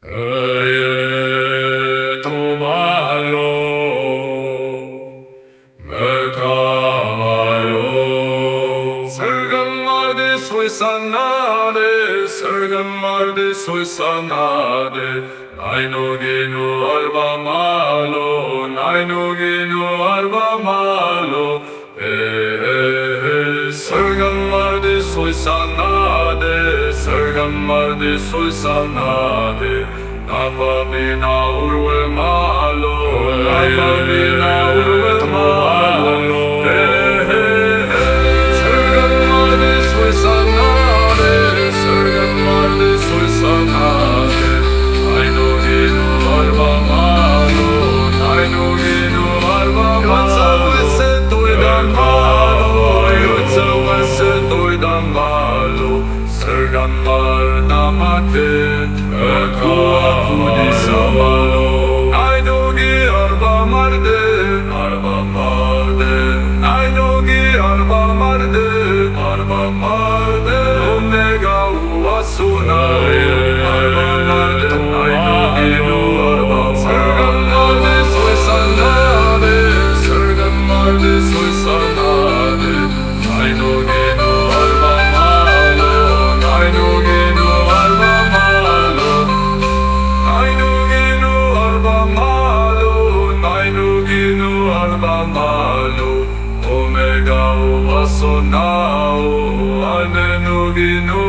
Öye tomalo, mekamayo. Sargamade soisanade, sargamade soisanade. Nainoginu alba malo, nainoginu alba malo. Sargamade soisanade, sargamade soisanade. Napamina urwe malo, napamina urwe malo. Sargamade soisanade, sargamade soisanade. Nainoginu alba malo, nainoginu alba malo. Yotsa doidan malo, yotsa doidan malo. Sargamar namate, aku di samalo. Nainogi arba marde, nainogi arba marde. Omega uasuna, arba marde, nainogi arba. Sargamade soisanade, sargamade soisanade. Nainogi arba malo, nainogi arba malo. Nainoginu arba malo, nainoginu arba malo. Omega uasonao, anenoginu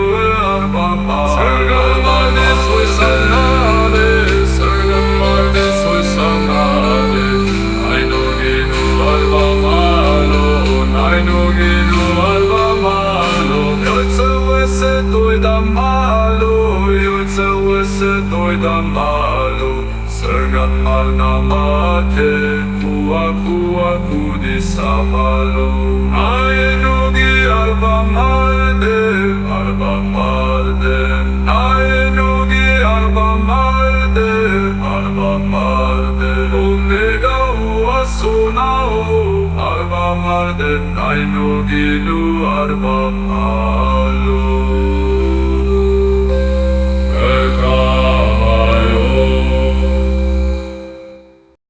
arba malo. Sargamade soisanade, sargamade soisanade. Nainoginu arba malo, nainoginu arba malo. Yotsa wese doidan malo, yotsa wese doidan malo. Sargamar namate, aku di samalo. Nainogi arba marde, nainogi arba marde. Omega uasonao, arba marde, nainoginu arba malo.